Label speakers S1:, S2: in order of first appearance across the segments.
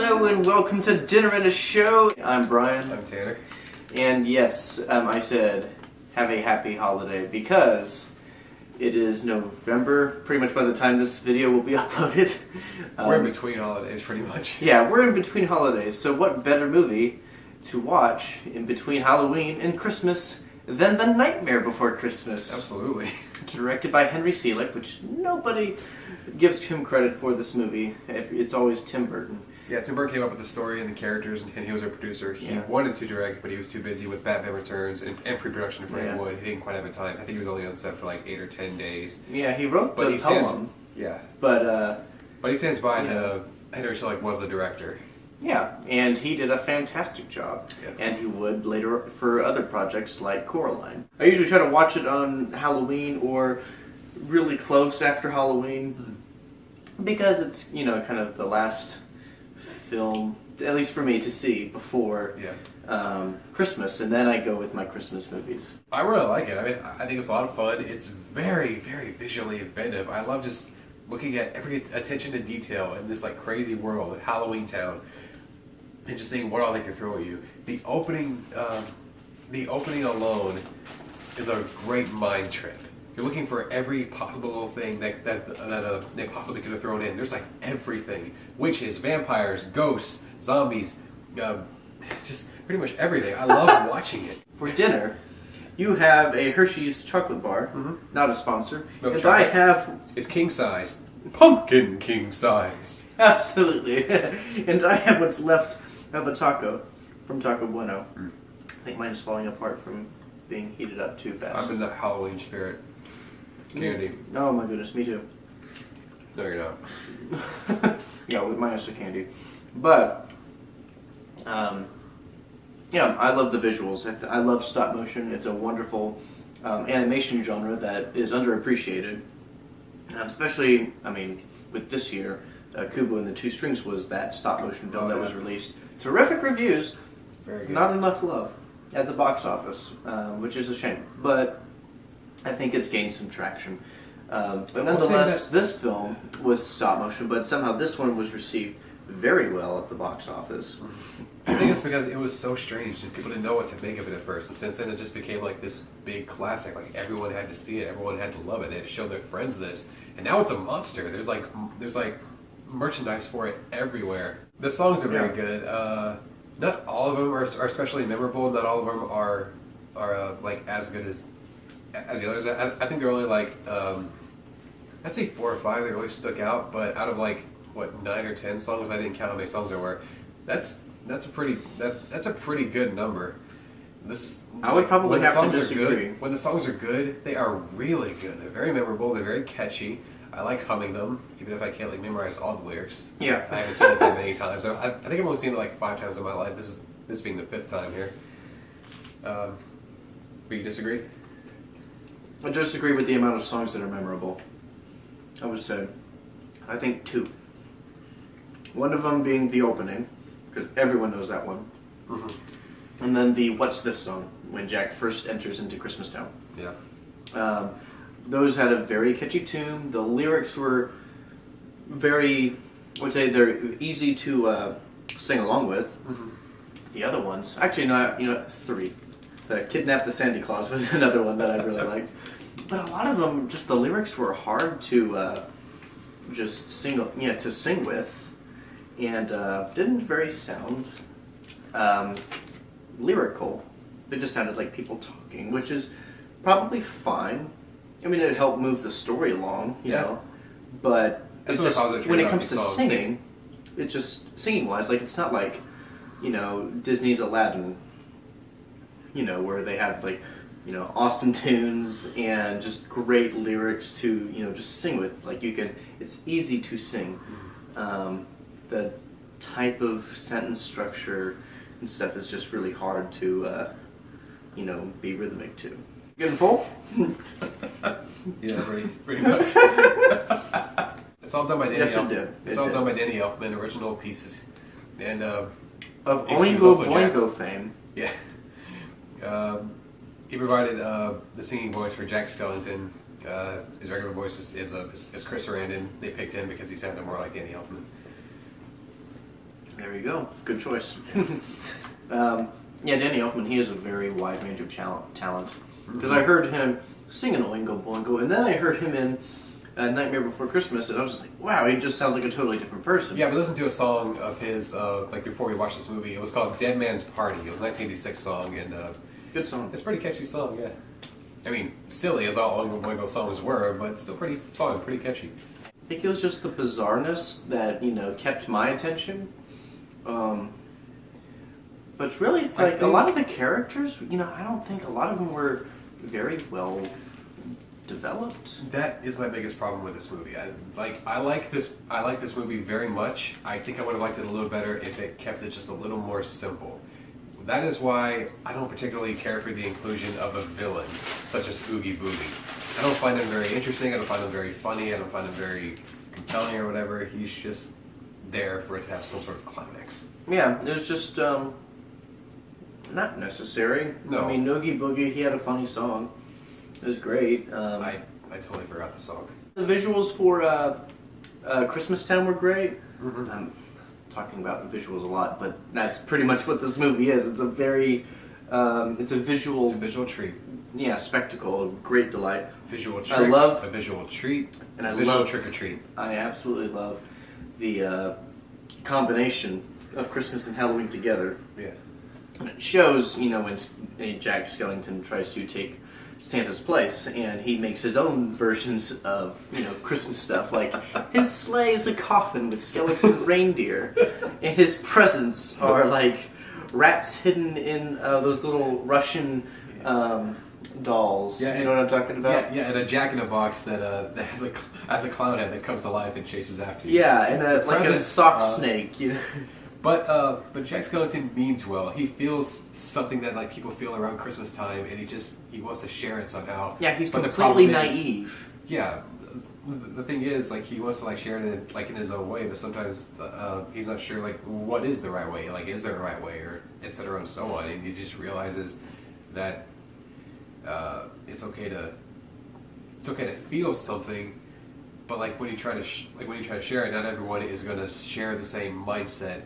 S1: Hello and welcome to Dinner and a Show. I'm Brian.
S2: I'm Tanner.
S1: And yes, I said have a happy holiday because it is November, pretty much by the time this video will be uploaded.
S2: We're in between holidays, pretty much.
S1: Yeah, we're in between holidays, so what better movie to watch in between Halloween and Christmas than The Nightmare Before Christmas?
S2: Absolutely.
S1: Directed by Henry Selick, which nobody gives him credit for this movie. It's always Tim Burton.
S2: Yeah, Tim Burton came up with the story and the characters, and he was a producer. He wanted to direct, but he was too busy with Batman Returns and pre-production for Frank Wood. He didn't quite have the time. I think he was only on set for like 8 or 10 days.
S1: Yeah, he wrote the poem. But
S2: he stands by Henry Selick was the director.
S1: Yeah, and he did a fantastic job. Yeah. And he would later for other projects like Coraline. I usually try to watch it on Halloween or really close after Halloween because it's, kind of the last film, at least for me, to see before Christmas, and then I go with my Christmas movies.
S2: I really like it. I mean, I think it's a lot of fun. It's very, very visually inventive. I love just looking at every attention to detail in this like crazy world, Halloween Town, and just seeing what all they can throw at you. The opening alone is a great mind trip. You're looking for every possible little thing that they possibly could have thrown in. There's like everything: witches, vampires, ghosts, zombies, just pretty much everything. I love watching it.
S1: For dinner, you have a Hershey's chocolate bar, not a sponsor,
S2: No
S1: and
S2: chocolate.
S1: it's
S2: king size, pumpkin king size.
S1: Absolutely, and I have what's left of a taco from Taco Bueno. I think mine is falling apart from being heated up too fast.
S2: I'm in that Halloween spirit. Candy.
S1: Oh my goodness, me too.
S2: No, you're not.
S1: Yeah, with minus the candy. But, I love the visuals. I love stop motion. It's a wonderful animation genre that is underappreciated. Especially, with this year, Kubo and the Two Strings was that stop motion film that was released. Terrific reviews.
S2: Very good.
S1: Not enough love at the box office, which is a shame. But I think it's gained some traction. But nonetheless, this film was stop motion, but somehow this one was received very well at the box office.
S2: I think it's because it was so strange and people didn't know what to make of it at first. And since then, it just became like this big classic. Like everyone had to see it, everyone had to love it. They had to show their friends this, and now it's a monster. There's like merchandise for it everywhere. The songs are very good. Not all of them are especially memorable. Not all of them are like as good as the others. I think they're only like I'd say 4 or 5 that really stuck out. But out of like 9 or 10 songs, I didn't count how many songs there were. That's a pretty good number.
S1: I would probably have to disagree.
S2: When the songs are good, they are really good. They're very memorable. They're very catchy. I like humming them, even if I can't memorize all the lyrics.
S1: Yeah,
S2: I haven't seen it that many times. I think I've only seen it like 5 times in my life. This being the 5th time here. But you disagree?
S1: I disagree with the amount of songs that are memorable. I would say, I think 2. One of them being the opening, because everyone knows that one. And then the What's This song, when Jack first enters into Christmas Town.
S2: Yeah.
S1: Those had a very catchy tune. The lyrics were very, I would say they're easy to sing along with. The other ones, actually not, 3. The Kidnap the Sandy Claus was another one that I really liked. But a lot of them, just the lyrics were hard to just sing, to sing with, and didn't very sound lyrical. They just sounded like people talking, which is probably fine. I mean, it helped move the story along, you know. But it's just, when it comes to singing, it just singing-wise, like it's not like Disney's Aladdin, where they have like awesome tunes and just great lyrics to just sing with. Like it's easy to sing. The type of sentence structure and stuff is just really hard to be rhythmic to. Getting full?
S2: Yeah, pretty much. It's all done by Danny Elfman. It's all done by Danny Elfman, original pieces, and
S1: of Oingo Boingo fame.
S2: Yeah. He provided the singing voice for Jack Skellington. His regular voice is Chris Sarandon. They picked him because he sounded more like Danny Elfman.
S1: There you go. Good choice. Yeah, Danny Elfman, he has a very wide range of talent. Because I heard him singing Oingo Boingo, and then I heard him in Nightmare Before Christmas, and I was just like, wow, he just sounds like a totally different person.
S2: Yeah, we listened to a song of his, like before we watched this movie. It was called Dead Man's Party. It was a 1986 song, and
S1: good song.
S2: It's a pretty catchy song, yeah. I mean, silly as all Oingo Boingo songs were, but still pretty fun, pretty catchy.
S1: I think it was just the bizarreness that, kept my attention. But really, it's like a lot of the characters, I don't think a lot of them were very well developed.
S2: That is my biggest problem with this movie. I like this movie very much. I think I would have liked it a little better if it kept it just a little more simple. That is why I don't particularly care for the inclusion of a villain, such as Oogie Boogie. I don't find him very interesting, I don't find him very funny, I don't find him very compelling or whatever. He's just there for it to have some sort of climax.
S1: Yeah, it was just not necessary.
S2: No.
S1: I mean, Oogie Boogie, he had a funny song. It was great.
S2: I totally forgot the song.
S1: The visuals for Christmas Town were great.
S2: Mm-hmm.
S1: I'm talking about the visuals a lot, but that's pretty much what this movie is. It's a very, it's a visual
S2: treat.
S1: Yeah, spectacle, a great delight.
S2: Visual treat.
S1: I love
S2: a visual treat.
S1: And I
S2: visual
S1: love
S2: trick or treat.
S1: I absolutely love the combination of Christmas and Halloween together.
S2: Yeah.
S1: And it shows, when Jack Skellington tries to take Santa's place, and he makes his own versions of, Christmas stuff. Like, his sleigh is a coffin with skeleton reindeer, and his presents are, like, rats hidden in those little Russian dolls.
S2: Yeah,
S1: you know what I'm talking about?
S2: Yeah, and a Jack-in-a-Box that has a clown head that comes to life and chases after you.
S1: Yeah, and a sock snake,
S2: But Jack Skellington means well. He feels something that like people feel around Christmas time, and he wants to share it somehow.
S1: Yeah, he's
S2: but
S1: completely naive.
S2: Yeah, the thing is, like, he wants to like share it in his own way, but sometimes he's not sure like what is the right way. Like, is there a right way, or etc. and so on. And he just realizes that it's okay to feel something. But like when you try to share it, not everyone is going to share the same mindset,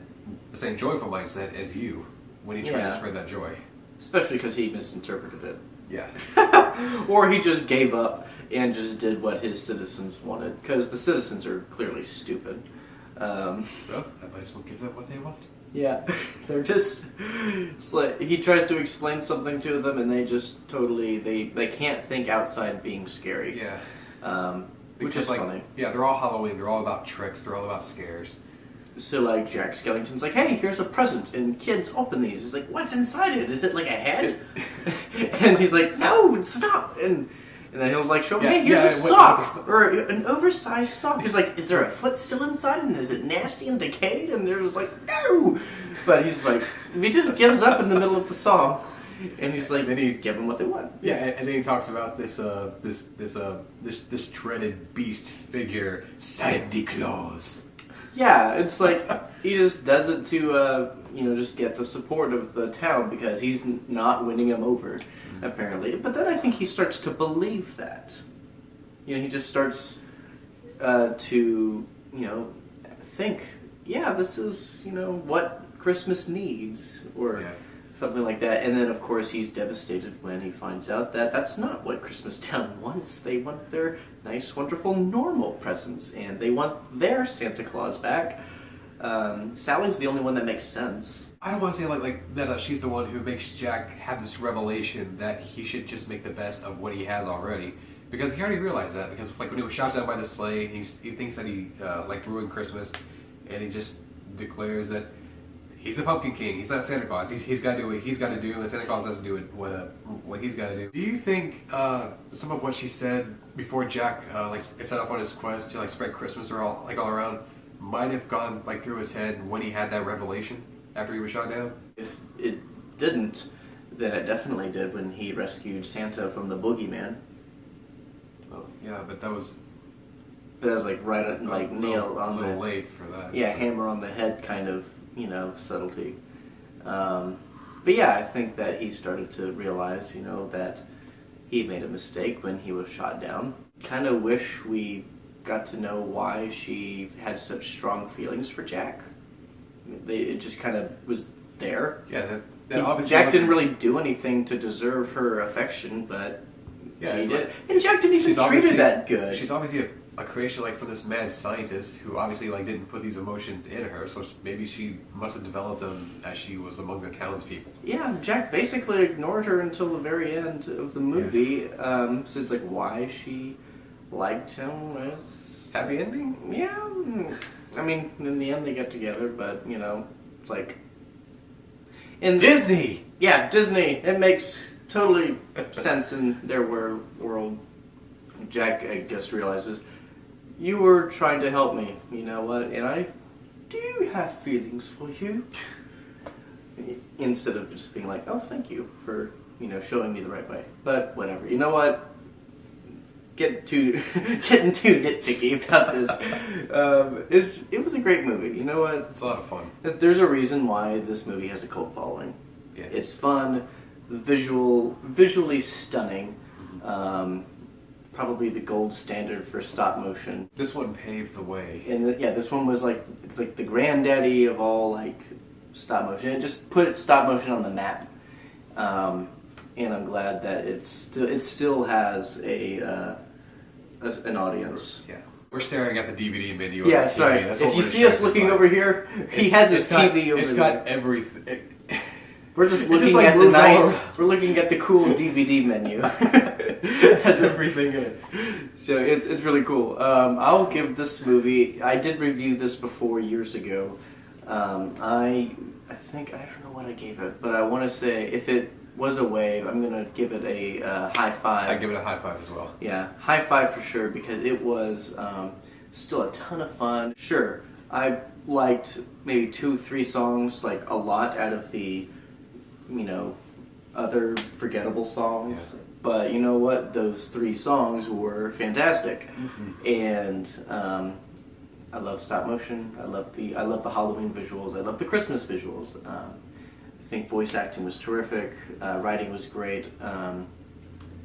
S2: the same joyful mindset as you when you try to spread that joy.
S1: Especially because he misinterpreted it.
S2: Yeah.
S1: Or he just gave up and just did what his citizens wanted, because the citizens are clearly stupid.
S2: Well, I might as well give them what they want.
S1: Yeah, they're just. It's like he tries to explain something to them, and they just totally they can't think outside being scary.
S2: Yeah.
S1: Which is funny.
S2: Yeah, they're all Halloween. They're all about tricks. They're all about scares.
S1: So, like, Jack Skellington's like, hey, here's a present, and kids open these. He's like, what's inside it? Is it like a head? And he's like, no, stop. And then he'll like show me, hey, here's a sock, or an oversized sock. He's like, is there a foot still inside, and is it nasty and decayed? And they're just like, no. But he's like, he just gives up in the middle of the song. And he's like, then he give them what they want.
S2: Yeah, and then he talks about this dreaded beast figure, Santa Claus.
S1: Yeah, it's like he just does it to just get the support of the town because he's not winning them over, apparently. But then I think he starts to believe that. He just starts to think, yeah, this is what Christmas needs, or. Yeah. Something like that. And then, of course, he's devastated when he finds out that that's not what Christmas Town wants. They want their nice, wonderful, normal presents, and they want their Santa Claus back. Sally's the only one that makes sense.
S2: I don't want to say like that she's the one who makes Jack have this revelation that he should just make the best of what he has already. Because he already realized that. Because like when he was shot down by the sleigh, he thinks that he ruined Christmas, and he just declares that he's a pumpkin king. He's not Santa Claus. He's got to do what he's got to do, and Santa Claus doesn't do what he's got to do. Do you think some of what she said before Jack set off on his quest to spread Christmas all around might have gone through his head when he had that revelation after he was shot down?
S1: If it didn't, then it definitely did when he rescued Santa from the boogeyman.
S2: Oh yeah, but that was.
S1: But that was right at nail on the.
S2: A little late for that.
S1: Yeah, hammer on the head kind of. Subtlety. But yeah, I think that he started to realize, that he made a mistake when he was shot down. Kind of wish we got to know why she had such strong feelings for Jack. it just kind of was there.
S2: Yeah, that obviously
S1: Jack didn't really do anything to deserve her affection, but she did. And Jack didn't even treat her that good.
S2: She's obviously a creation like from this mad scientist who obviously like didn't put these emotions in her, so maybe she must have developed them as she was among the townspeople.
S1: Yeah, Jack basically ignored her until the very end of the movie. So it's like why she liked him was
S2: happy ending.
S1: Yeah, I mean in the end they get together, but you know, it's like in
S2: Disney.
S1: Yeah, Disney. It makes totally sense in their world. Jack, I guess, realizes you were trying to help me. You know what? And I do have feelings for you. Instead of just being like, "Oh, thank you for showing me the right way." But whatever. You know what? Getting too nitpicky about this. It was a great movie. You know what?
S2: It's a lot of fun.
S1: There's a reason why this movie has a cult following.
S2: Yeah.
S1: It's fun, visually stunning. Probably the gold standard for stop motion.
S2: This one paved the way.
S1: And this one was it's like the granddaddy of all like stop motion. It just put stop motion on the map. And I'm glad that it still has an audience.
S2: Yeah. We're staring at the DVD menu.
S1: Yeah, sorry. If you see us looking over here, he has his TV over there.
S2: It's got everything.
S1: We're just looking at the nice. We're looking at the cool DVD menu. It has everything in it. So it's really cool. I'll give this movie. I did review this before years ago. I think I don't know what I gave it, but I want to say if it was a wave, I'm gonna give it a high five.
S2: I give it a high five as well.
S1: Yeah, high five for sure because it was still a ton of fun. Sure, I liked maybe 2-3 songs like a lot out of the other forgettable songs.
S2: Yeah.
S1: But you know what? Those 3 songs were fantastic, and I love stop motion. I love the Halloween visuals. I love the Christmas visuals. I think voice acting was terrific. Writing was great.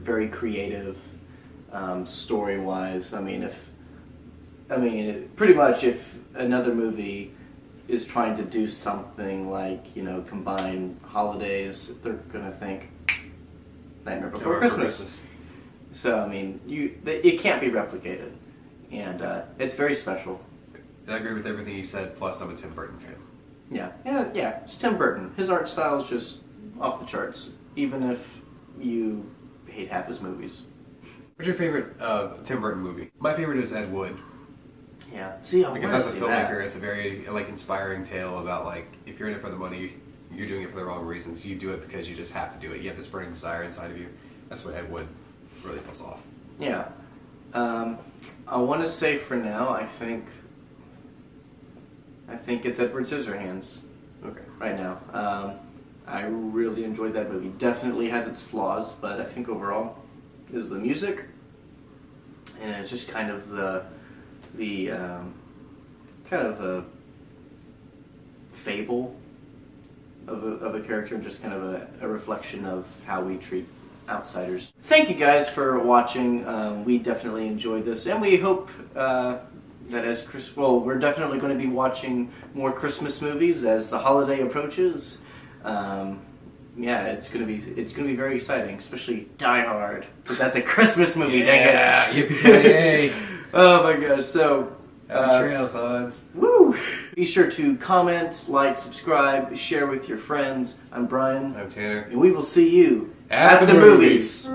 S1: Very creative. Story wise, pretty much if another movie is trying to do something like combine holidays, they're gonna think Nightmare Before Christmas. So it can't be replicated, and it's very special.
S2: And I agree with everything you said. Plus, I'm a Tim Burton fan.
S1: Yeah. It's Tim Burton. His art style is just off the charts, even if you hate half his movies.
S2: What's your favorite Tim Burton movie? My favorite is Ed Wood.
S1: Yeah.
S2: Because as a filmmaker, it's a very inspiring tale about if you're in it for the money, you're doing it for the wrong reasons. You do it because you just have to do it. You have this burning desire inside of you. That's what Ed Wood really pulls off.
S1: Yeah. I want to say for now, I think it's Edward Scissorhands.
S2: Okay.
S1: Right now, I really enjoyed that movie. Definitely has its flaws, but I think overall is the music, and it's just kind of the kind of a fable of a character, and just kind of a reflection of how we treat outsiders. Thank you guys for watching. We definitely enjoyed this, and we hope that we're definitely going to be watching more Christmas movies as the holiday approaches. It's gonna be very exciting, especially Die Hard, because that's a Christmas movie.
S2: Yeah,
S1: dang it!
S2: Yippee-ki-yay!
S1: Oh my gosh! So.
S2: Trail signs.
S1: Woo! Be sure to comment, like, subscribe, share with your friends. I'm Brian.
S2: I'm Tanner.
S1: And we will see you
S2: at the movies.